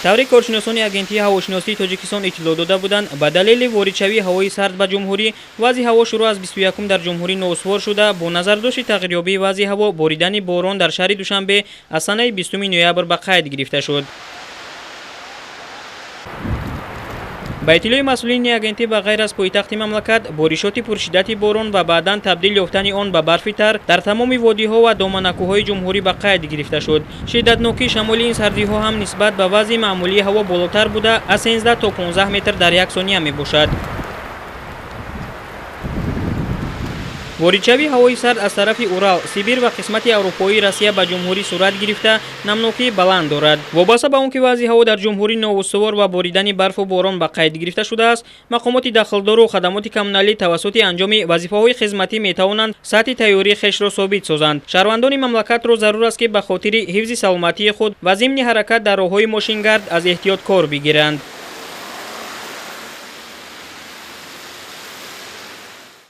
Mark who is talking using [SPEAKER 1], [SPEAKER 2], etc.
[SPEAKER 1] тавре коршиносони агентии ҳавошиносии Точикистон иттилоъ дода буданд, ба далели воридшавии ҳавои сард ба ҷумҳурӣ, вазъи ҳаво шуруъ аз 21 дар ҷумҳурӣ ноустувор шуда, бо назардошти тағйирёбии вазъи ҳаво, боридани борон дар шаҳри Душанбе аз санаи 20 ноябр ба кайд гирифта шуд. ба иттилои масъулини агентӣ ба ғайр аз пойтахти мамлакат, боришоти пуршиддати борон ва баъдан табдил ёфтани он ба барфи тар дар тамоми водиҳо ва доманакӯҳои ҷумҳурӣ ба кайд гирифта шуд. шиддатнокии шамоли ин сардиҳо ҳам нисбат ба вазъи маъмулии ҳаво болотар буда, аз 13 то 15 метр дар як сония мебошад. воридшавии ҳавои сард аз тарафи Урал, Сибир ва қисмати аврупоии Россия ба ҷумҳурӣ сурат гирифта, намнокии баланд дорад. вобаста ба он ки вазъи ҳаво дар ҷумҳурӣ ноустувор ва боридани барфу борон ба кайд гирифта шудааст, мақомоти дахлдору хадамоти коммуналӣ тавассути анҷоми вазифаҳои хизматӣ метавонанд сатҳи тайёрии хешро собит созанд. шаҳрвандони мамлакатро зарур аст ки ба хотири ҳифзи саломатии худ ва зимни ҳаракат дар роҳҳои мошингард аз эҳтиёт кор бигиранд.